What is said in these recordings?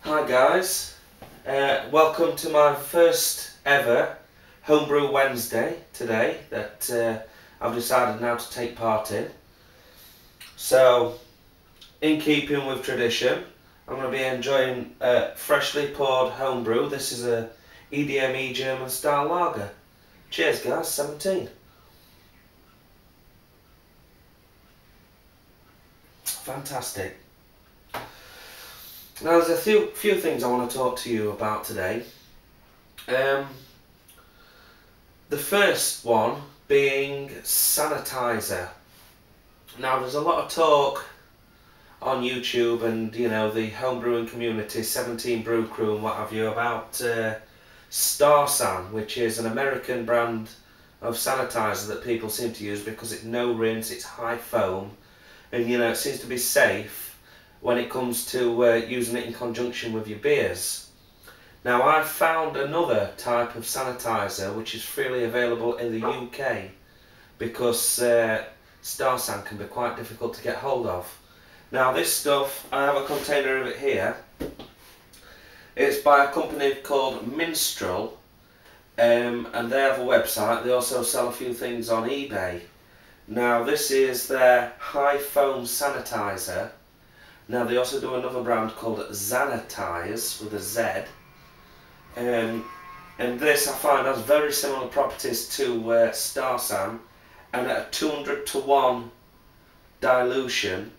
Hi guys, welcome to my first ever Homebrew Wednesday today that I've decided now to take part in. So, in keeping with tradition, I'm going to be enjoying freshly poured homebrew. This is a EDME German style lager. Cheers guys, 17. Fantastic. Now there's a few things I want to talk to you about today. The first one being sanitiser. Now there's a lot of talk on YouTube and the homebrewing community, 17 Brew Crew and what have you, about Starsan, which is an American brand of sanitiser that people seem to use because it's no rinse, it's high foam, and it seems to be safe when it comes to using it in conjunction with your beers. Now I've found another type of sanitiser which is freely available in the UK because Starsan can be quite difficult to get hold of. Now this stuff, I have a container of it here. It's by a company called Minstrel and they have a website. They also sell a few things on eBay. Now this is their high foam sanitiser. Now they also do another brand called Sanitize with a Z, and this I find has very similar properties to Starsan, and at a 200:1 dilution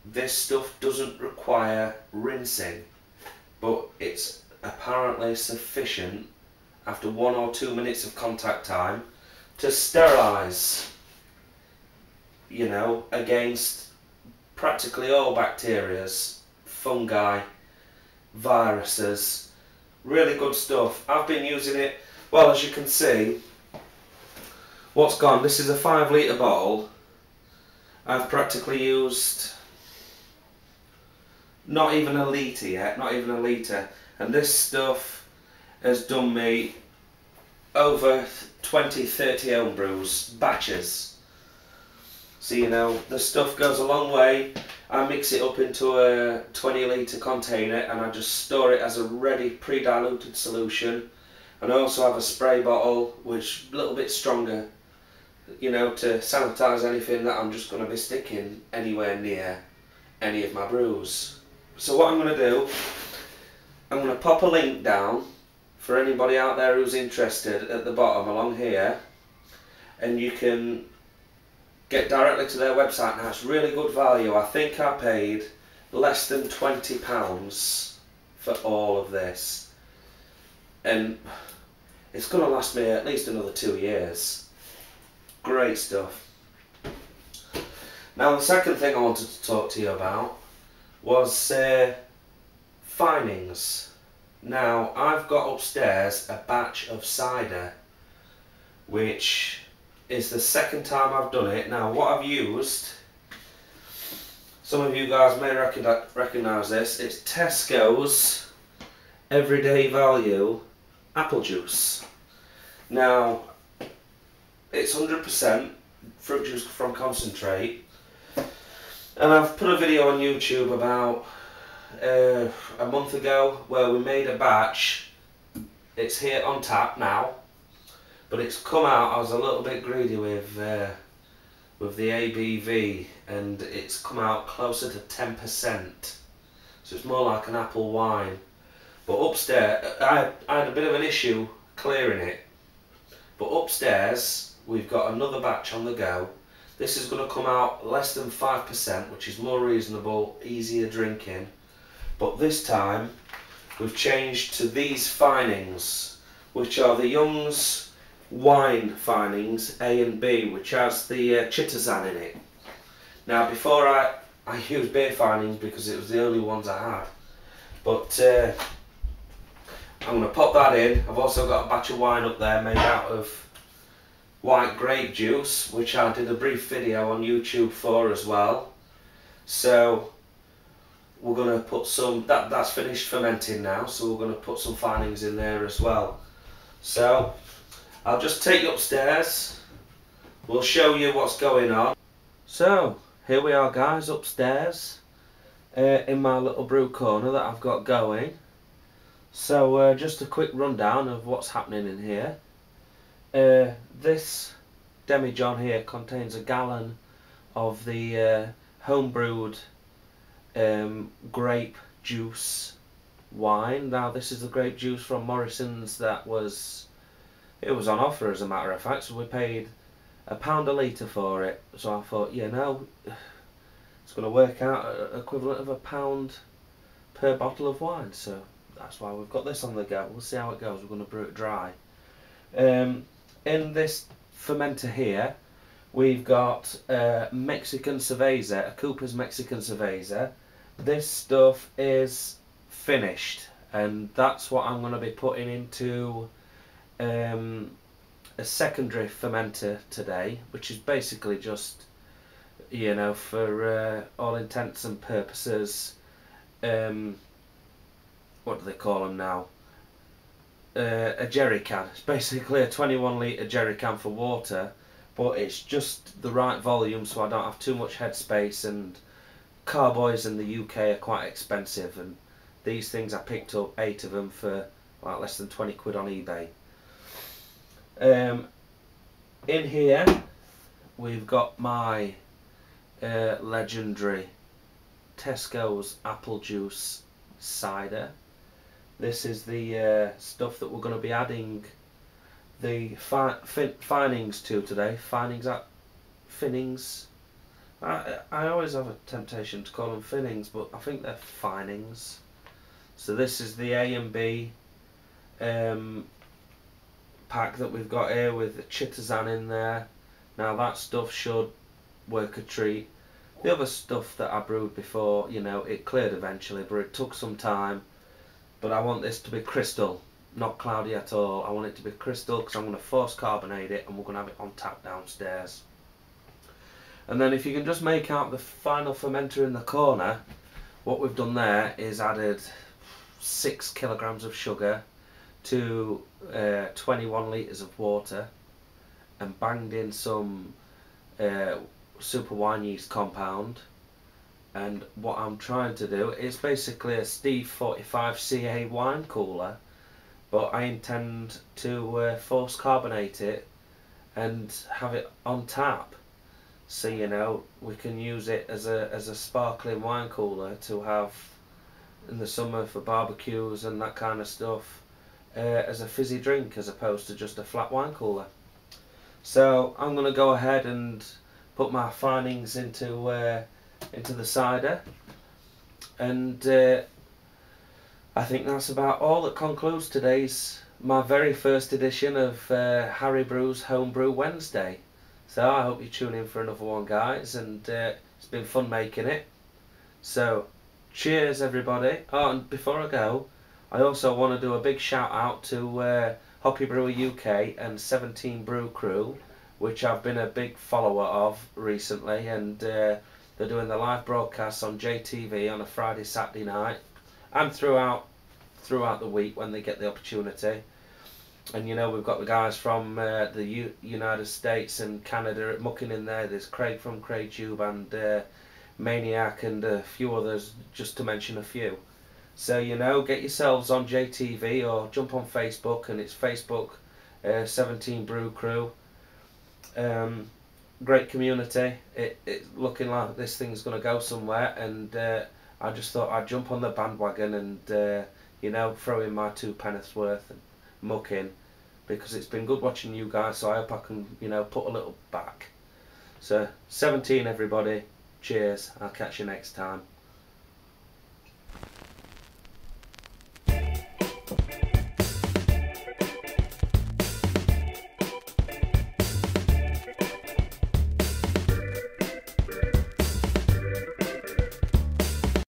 this stuff doesn't require rinsing, but it's apparently sufficient after 1 or 2 minutes of contact time to sterilise, against practically all bacterias, fungi, viruses. Really good stuff. I've been using it, well, as you can see, what's gone, this is a 5 litre bottle. I've practically used not even a litre yet, not even a litre, and this stuff has done me over 20-30 home brews, batches. So the stuff goes a long way. I mix it up into a 20 litre container and I just store it as a ready pre-diluted solution. And I also have a spray bottle which is a little bit stronger, to sanitise anything that I'm just going to be sticking anywhere near any of my brews. So what I'm going to do, I'm going to pop a link down for anybody out there who's interested at the bottom along here, and you can get directly to their website. Now it's really good value. I think I paid less than £20 for all of this, and it's going to last me at least another 2 years. Great stuff. Now the second thing I wanted to talk to you about was finings. Now I've got upstairs a batch of cider which is the second time I've done it. Now what I've used, some of you guys may recognise this, it's Tesco's Everyday Value apple juice. Now it's 100% fruit juice from concentrate, and I've put a video on YouTube about a month ago where we made a batch. It's here on tap now, but it's come out, I was a little bit greedy with the ABV, and it's come out closer to 10%, so it's more like an apple wine. But upstairs, I had a bit of an issue clearing it, but upstairs we've got another batch on the go. This is going to come out less than 5%, which is more reasonable, easier drinking, but this time we've changed to these finings, which are the Young's wine finings A and B, which has the chitazan in it. Now before I used beer finings because it was the only ones I had, but I'm going to pop that in. I've also got a batch of wine up there made out of white grape juice, which I did a brief video on YouTube for as well. So we're going to put some, that's finished fermenting now, so we're going to put some finings in there as well. So I'll just take you upstairs, we'll show you what's going on. So here we are guys, upstairs. in my little brew corner that I've got going. So just a quick rundown of what's happening in here. This demijohn here contains a gallon of the homebrewed grape juice wine. Now this is the grape juice from Morrison's that was on offer, as a matter of fact, so we paid £1 a litre for it. So I thought, it's going to work out equivalent of £1 per bottle of wine, so that's why we've got this on the go. We'll see how it goes. We're going to brew it dry. In this fermenter here we've got Mexican cerveza, a Cooper's Mexican cerveza. This stuff is finished, and that's what I'm going to be putting into a secondary fermenter today, which is basically just, for all intents and purposes, what do they call them now? A jerry can. It's basically a 21 litre jerry can for water, but it's just the right volume so I don't have too much headspace, and carboys in the UK are quite expensive, and these things I picked up 8 of them for like less than 20 quid on eBay. In here we've got my legendary Tesco's apple juice cider. This is the stuff that we're going to be adding the finings to today. Finnings. I always have a temptation to call them finnings, but I think they're finings. So this is the A and B pack that we've got here with the chitazan in there. Now that stuff should work a treat. The other stuff that I brewed before, it cleared eventually, but it took some time. But I want this to be crystal, not cloudy at all. I want it to be crystal because I'm going to force carbonate it, and we're going to have it on tap downstairs. And then if you can just make out the final fermenter in the corner, what we've done there is added 6 kilograms of sugar to 21 litres of water, and banged in some super wine yeast compound. And what I'm trying to do is basically a Steve 45 CA wine cooler, but I intend to force carbonate it and have it on tap, so we can use it as a sparkling wine cooler to have in the summer for barbecues and that kind of stuff, as a fizzy drink as opposed to just a flat wine cooler. So I'm going to go ahead and put my finings into the cider, and I think that's about all that concludes my very first edition of Harry Brew's Homebrew Wednesday. So I hope you tune in for another one, guys, and it's been fun making it. So cheers everybody. Oh, and before I go, I also want to do a big shout out to Hoppy Brewer UK and 17 Brew Crew, which I've been a big follower of recently, and they're doing the live broadcasts on JTV on a Friday, Saturday night, and throughout the week when they get the opportunity. And we've got the guys from the United States and Canada mucking in there. There's Craig from CraigTube and Maniac and a few others, just to mention a few. So get yourselves on JTV or jump on Facebook, and it's Facebook 17 Brew Crew. Great community. It's looking like this thing's going to go somewhere, and I just thought I'd jump on the bandwagon and throw in my 2 pence worth and muck in, because it's been good watching you guys, so I hope I can put a little back. So 17 everybody, cheers, I'll catch you next time.